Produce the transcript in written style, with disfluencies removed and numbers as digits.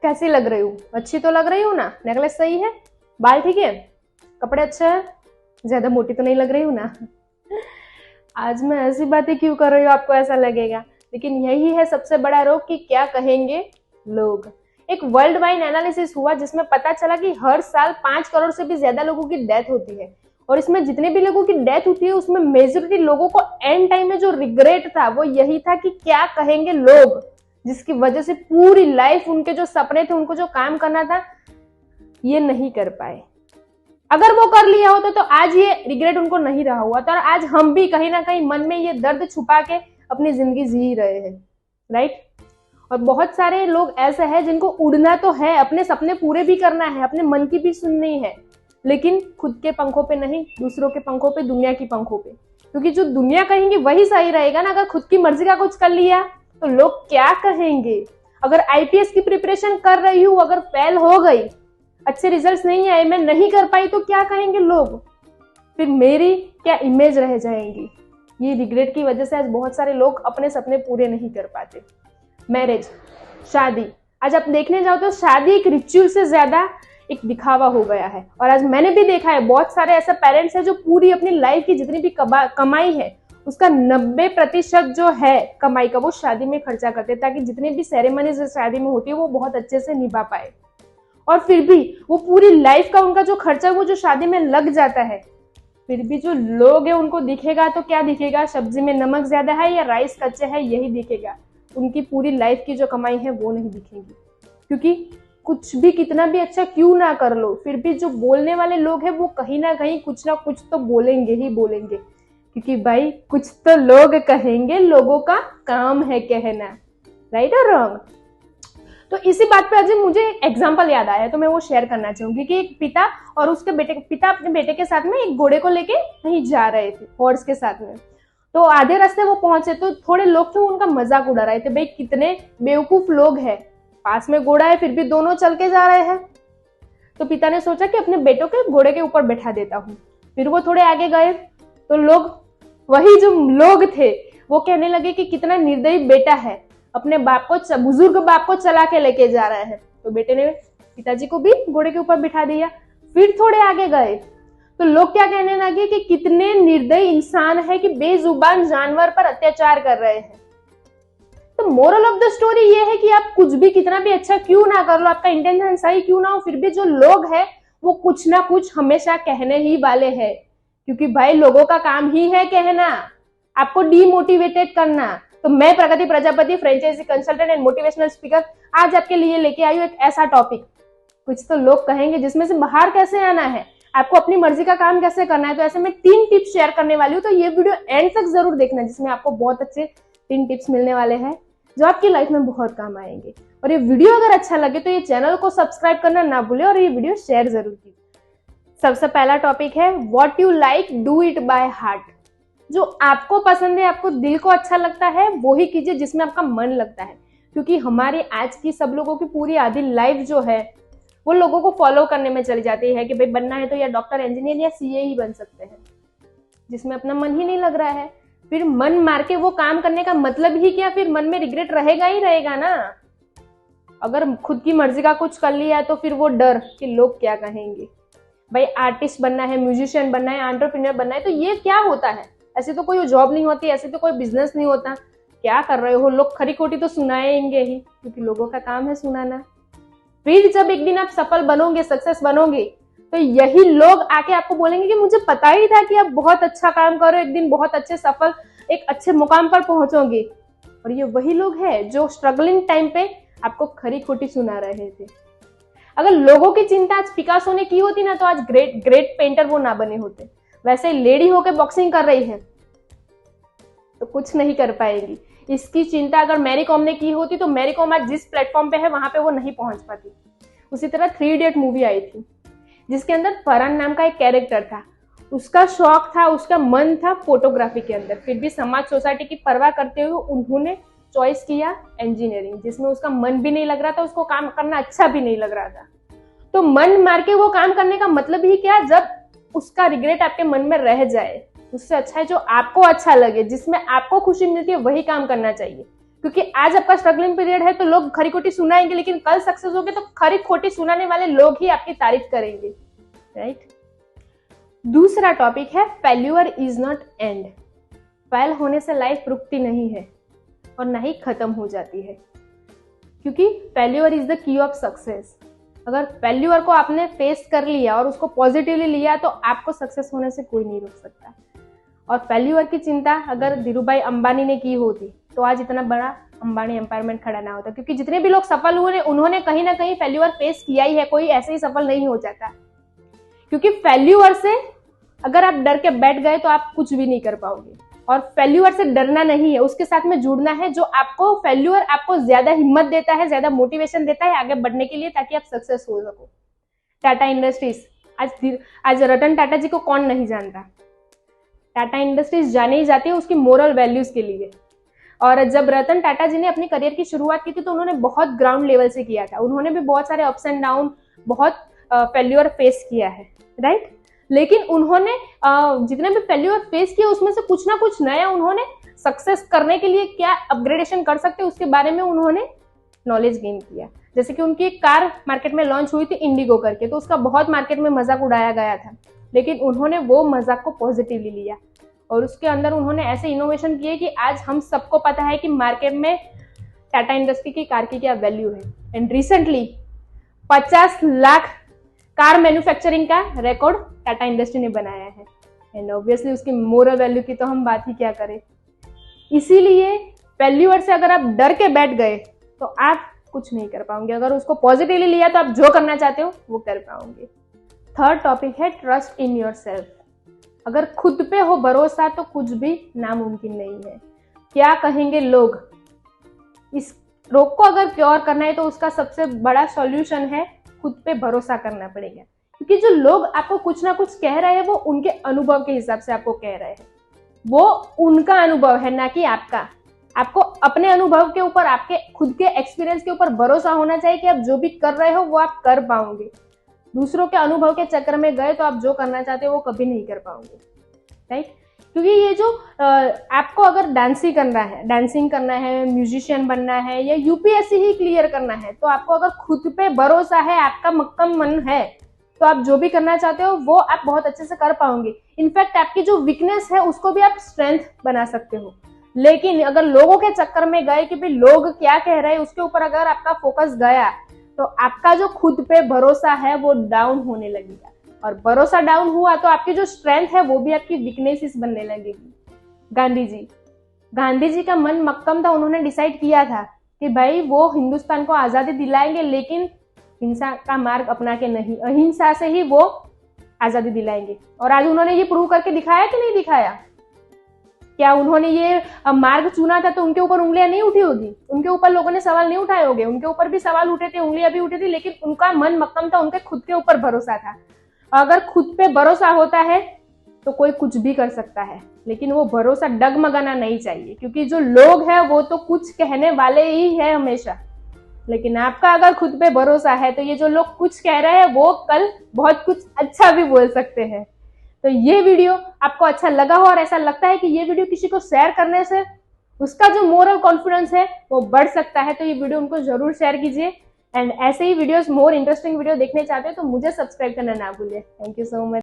कैसी लग रही हूँ? अच्छी तो लग रही हूँ ना? नेकलेस सही है, बाल ठीक है, कपड़े अच्छे हैं, ज्यादा मोटी तो नहीं लग रही हूँ ना? आज मैं ऐसी बातें क्यों कर रही हूँ आपको ऐसा लगेगा, लेकिन यही है सबसे बड़ा रोग कि क्या कहेंगे लोग। एक वर्ल्ड वाइड एनालिसिस हुआ जिसमें पता चला कि हर साल 5 करोड़ से भी ज्यादा लोगों की डेथ होती है, और इसमें जितने भी लोगों की डेथ होती है उसमें मेजोरिटी लोगों को एंड टाइम में जो रिग्रेट था वो यही था कि क्या कहेंगे लोग, जिसकी वजह से पूरी लाइफ उनके जो सपने थे, उनको जो काम करना था, ये नहीं कर पाए। अगर वो कर लिया होता तो आज ये रिग्रेट उनको नहीं रहा हुआ था, और आज हम भी कहीं ना कहीं मन में ये दर्द छुपा के अपनी जिंदगी जी रहे हैं, राइट। और बहुत सारे लोग ऐसे हैं जिनको उड़ना तो है, अपने सपने पूरे भी करना है, अपने मन की भी सुननी है, लेकिन खुद के पंखों पे नहीं, दूसरों के पंखों पे, दुनिया की पंखों पे। क्योंकि जो दुनिया कहेंगे वही सही रहेगा ना। अगर खुद की मर्जी का कुछ कर लिया तो लोग क्या कहेंगे। अगर आईपीएस की प्रिपरेशन कर रही हूँ, अगर फेल हो गई, अच्छे रिजल्ट्स नहीं आए, मैं नहीं कर पाई, तो क्या कहेंगे लोग, फिर मेरी क्या इमेज रह जाएंगी। ये रिग्रेट की वजह से आज बहुत सारे लोग अपने सपने पूरे नहीं कर पाते। मैरिज, शादी, आज आप देखने जाओ तो शादी एक रिचुअल से ज्यादा एक दिखावा हो गया है। और आज मैंने भी देखा है बहुत सारे ऐसे पेरेंट्स हैं जो पूरी अपनी लाइफ की जितनी भी कमाई है उसका 90% जो है कमाई का वो शादी में खर्चा करते हैं, ताकि जितनी भी सेरेमनीज शादी में होती है वो बहुत अच्छे से निभा पाए। और फिर भी वो पूरी लाइफ का उनका जो खर्चा वो जो शादी में लग जाता है, फिर भी जो लोग हैं उनको दिखेगा तो क्या दिखेगा, सब्जी में नमक ज्यादा है या राइस कच्चे है, यही दिखेगा। उनकी पूरी लाइफ की जो कमाई है वो नहीं दिखेगी। क्योंकि कुछ भी कितना भी अच्छा क्यों ना कर लो, फिर भी जो बोलने वाले लोग हैं वो कहीं ना कहीं कुछ ना कुछ तो बोलेंगे ही बोलेंगे। क्योंकि भाई कुछ तो लोग कहेंगे, लोगों का काम है कहना, राइट और रॉन्ग। तो इसी बात पे आज मुझे एग्जांपल याद आया तो मैं वो शेयर करना चाहूंगी कि एक पिता और उसके पिता अपने बेटे के साथ में एक घोड़े को लेके कहीं जा रहे थे हॉर्स के साथ में। तो आधे रास्ते वो पहुंचे तो थोड़े लोग थे उनका मजाक उड़ा रहे थे, भाई कितने बेवकूफ लोग हैं, पास में घोड़ा है फिर भी दोनों चल के जा रहे हैं। तो पिता ने सोचा कि अपने बेटों के घोड़े के ऊपर बैठा देता हूँ। फिर वो थोड़े आगे गए तो लोग, वही जो लोग थे वो कहने लगे कि कितना निर्दयी बेटा है, अपने बाप को, बुजुर्ग बाप को चला के लेके जा रहा है। तो बेटे ने पिताजी को भी घोड़े के ऊपर बिठा दिया। फिर थोड़े आगे गए तो लोग क्या कहने लगे कि कितने निर्दयी इंसान है कि बेजुबान जानवर पर अत्याचार कर रहे हैं। तो मोरल ऑफ द स्टोरी ये है कि आप कुछ भी कितना भी अच्छा क्यों ना कर लो, आपका इंटेंशन सही क्यों ना हो, फिर भी जो लोग हैं वो कुछ ना कुछ हमेशा कहने ही वाले हैं। क्योंकि भाई लोगों का काम ही है कहना, आपको डीमोटिवेटेड करना। तो मैं Pragati Prajapati, franchise consultant and motivational speaker, आज आपके लिए लेके आई हूँ एक ऐसा टॉपिक, कुछ तो लोग कहेंगे, जिसमें से बाहर कैसे आना है, आपको अपनी मर्जी का काम कैसे करना है। तो ऐसे में 3 टिप्स शेयर करने वाली हूँ, तो ये वीडियो एंड तक जरूर देखना, जिसमें आपको बहुत अच्छे 3 टिप्स मिलने वाले हैं जो आपकी लाइफ में बहुत काम आएंगे। और ये वीडियो अगर अच्छा लगे तो ये चैनल को सब्सक्राइब करना ना भूले और ये वीडियो शेयर जरूर कीजिए। सबसे पहला टॉपिक है what you like do it by heart. जो आपको पसंद है, आपको दिल को अच्छा लगता है, वो ही कीजिए जिसमें आपका मन लगता है। क्योंकि हमारी आज की सब लोगों की पूरी आधी लाइफ जो है वो लोगों को फॉलो करने में चली जाती है कि भाई बनना है तो या डॉक्टर, इंजीनियर या सीए ही बन सकते हैं, जिसमें अपना मन ही नहीं लग रहा है। फिर मन मार के वो काम करने का मतलब ही क्या, फिर मन में रिग्रेट रहेगा ही रहेगा ना। अगर खुद की मर्जी का कुछ कर लिया तो फिर वो डर कि लोग क्या कहेंगे। भाई आर्टिस्ट बनना है, म्यूजिशियन बनना है, एंटरप्रेन्योर बनना है, तो ये क्या होता है, ऐसे तो कोई जॉब नहीं होती, ऐसे तो कोई बिजनेस नहीं होता। क्या कर रहे हो, लोग खरी खोटी तो सुनाएंगे ही, क्योंकि लोगों का काम है सुनाना। फिर जब एक दिन आप सफल बनोगे, सक्सेस बनोगे, तो यही लोग आके आपको बोलेंगे कि मुझे पता ही था कि आप बहुत अच्छा काम करो, एक दिन बहुत अच्छे सफल एक अच्छे मुकाम पर पहुंचोगे। और ये वही लोग हैं जो स्ट्रगलिंग टाइम पे आपको खरी खोटी सुना रहे थे। अगर लोगों की चिंता आज पिकासो ने की होती ना, तो आज ग्रेट पेंटर वो ना बने होते। वैसे लेडी होके बॉक्सिंग कर रही है तो कुछ नहीं कर पाएगी। इसकी चिंता अगर मैरी कॉम ने की होती तो मैरी कॉम आज जिस प्लेटफॉर्म पे है वहां पे वो नहीं पहुंच पाती। उसी तरह 3 इडियट मूवी आई थी जिसके अंदर फरहान नाम का एक कैरेक्टर था, उसका शौक था, उसका मन था फोटोग्राफी के अंदर, फिर भी समाज सोसाइटी की परवाह करते हुए उन्होंने चॉइस किया इंजीनियरिंग, जिसमें उसका मन भी नहीं लग रहा था, उसको काम करना अच्छा भी नहीं लग रहा था। तो मन मार के वो काम करने का मतलब ही क्या, जब उसका रिग्रेट आपके मन में रह जाए। उससे अच्छा है जो आपको अच्छा लगे, जिसमें आपको खुशी मिलती है, वही काम करना चाहिए। क्योंकि आज आपका स्ट्रगलिंग पीरियड है तो लोग खरी खोटी सुनाएंगे, लेकिन कल सक्सेस होगे तो खरी खोटी सुनाने वाले लोग ही आपकी तारीफ करेंगे, राइट। दूसरा टॉपिक है failure is not and. Fail होने से लाइफ रुकती नहीं है और ना ही खत्म हो जाती है, क्योंकि failure is the key of success. अगर फेल्यूर को आपने फेस कर लिया और उसको पॉजिटिवली लिया तो आपको सक्सेस होने से कोई नहीं रोक सकता। और फेल्यूर की चिंता अगर धीरूभाई अंबानी ने की होती तो आज इतना बड़ा अंबानी एम्पावरमेंट खड़ा ना होता, क्योंकि जितने भी लोग सफल हुए उन्होंने कहीं ना कहीं फेल्यूर फेस किया ही है, कोई ऐसे ही सफल नहीं हो जाता। क्योंकि फेल्यूर से अगर आप डर के बैठ गए तो आप कुछ भी नहीं कर पाओगे, और फेल्यूर से डरना नहीं है, उसके साथ में जुड़ना है। जो आपको फेल्यूर आपको ज्यादा हिम्मत देता है, ज्यादा मोटिवेशन देता है आगे बढ़ने के लिए, ताकि आप सक्सेस हो सको। टाटा इंडस्ट्रीज, आज रतन टाटा जी को कौन नहीं जानता। टाटा इंडस्ट्रीज जाने ही जाती है उसकी मोरल वैल्यूज के लिए। और जब रतन टाटा जी ने अपनी करियर की शुरुआत की थी तो उन्होंने बहुत ग्राउंड लेवल से किया था। उन्होंने भी बहुत सारे अप्स एंड डाउन, बहुत फेल्यूर फेस किया है, राइट। लेकिन उन्होंने जितने भी फेल्यूर फेस किए उसमें से कुछ ना कुछ नया उन्होंने सक्सेस करने के लिए क्या अपग्रेडेशन कर सकते उसके बारे में उन्होंने नॉलेज गेन किया। जैसे कि उनकी एक कार मार्केट में लॉन्च हुई थी इंडिगो करके, तो उसका बहुत मार्केट में मजाक उड़ाया गया था, लेकिन उन्होंने वो मजाक को पॉजिटिवली लिया और उसके अंदर उन्होंने ऐसे इनोवेशन किए कि आज हम सबको पता है कि मार्केट में टाटा इंडस्ट्री की कार की क्या वैल्यू है। And recently 50 lakh car manufacturing का रिकॉर्ड टाटा इंडस्ट्री ने बनाया है। एंड ऑब्वियसली उसकी मोरल वैल्यू की तो हम बात ही क्या करें। इसीलिए फेल्यूर से अगर आप डर के बैठ गए तो आप कुछ नहीं कर पाओगे, अगर उसको पॉजिटिवली लिया तो आप जो करना चाहते हो वो कर पाओगे। थर्ड टॉपिक है ट्रस्ट इन योरसेल्फ। अगर खुद पे हो भरोसा तो कुछ भी नामुमकिन नहीं है। क्या कहेंगे लोग, इस रोग को अगर क्योर करना है तो उसका सबसे बड़ा सॉल्यूशन है खुद पे भरोसा करना पड़ेगा। क्योंकि जो लोग आपको कुछ ना कुछ कह रहे हैं वो उनके अनुभव के हिसाब से आपको कह रहे हैं, वो उनका अनुभव है ना कि आपका। आपको अपने अनुभव के ऊपर, आपके खुद के एक्सपीरियंस के ऊपर भरोसा होना चाहिए कि आप जो भी कर रहे हो वो आप कर पाओगे। दूसरों के अनुभव के चक्कर में गए तो आप जो करना चाहते हो वो कभी नहीं कर पाओगे, राइट। क्योंकि ये जो आपको अगर डांसिंग करना है, म्यूजिशियन बनना है या यूपीएससी ही क्लियर करना है, तो आपको अगर खुद पे भरोसा है, आपका मक्कम मन है, तो आप जो भी करना चाहते हो वो आप बहुत अच्छे से कर पाओगे। इनफैक्ट आपकी जो वीकनेस है उसको भी आप स्ट्रेंथ बना सकते हो। लेकिन अगर लोगों के चक्कर में गए कि भाई लोग क्या कह रहे हैं उसके ऊपर अगर आपका फोकस गया तो आपका जो खुद पे भरोसा है वो डाउन होने लगेगा, और भरोसा डाउन हुआ तो आपकी जो स्ट्रेंथ है वो भी आपकी वीकनेसेस बनने लगेगी। गांधी जी का मन मक्कम था, उन्होंने डिसाइड किया था कि भाई वो हिंदुस्तान को आजादी दिलाएंगे, लेकिन हिंसा का मार्ग अपना के नहीं, अहिंसा से ही वो आजादी दिलाएंगे। और आज उन्होंने ये प्रूव करके दिखाया कि नहीं दिखाया। क्या उन्होंने ये मार्ग चुना था तो उनके ऊपर उंगलियां नहीं उठी होगी, उनके ऊपर लोगों ने सवाल नहीं उठाए होंगे, उनके ऊपर भी सवाल उठे थे, उंगलियां भी उठी थी, लेकिन उनका मन मक्कम था, उनके खुद के ऊपर भरोसा था। अगर खुद पे भरोसा होता है तो कोई कुछ भी कर सकता है, लेकिन वो भरोसा डगमगाना नहीं चाहिए, क्योंकि जो लोग हैं वो तो कुछ कहने वाले ही है हमेशा। लेकिन आपका अगर खुद पे भरोसा है तो ये जो लोग कुछ कह रहे हैं वो कल बहुत कुछ अच्छा भी बोल सकते हैं। तो ये वीडियो आपको अच्छा लगा हो और ऐसा लगता है कि ये वीडियो किसी को शेयर करने से उसका जो मोरल कॉन्फिडेंस है वो बढ़ सकता है, तो ये वीडियो उनको जरूर शेयर कीजिए। एंड ऐसे ही वीडियोस, मोर इंटरेस्टिंग वीडियो देखने चाहते हो तो मुझे सब्सक्राइब करना ना भूलिए। Thank you so much.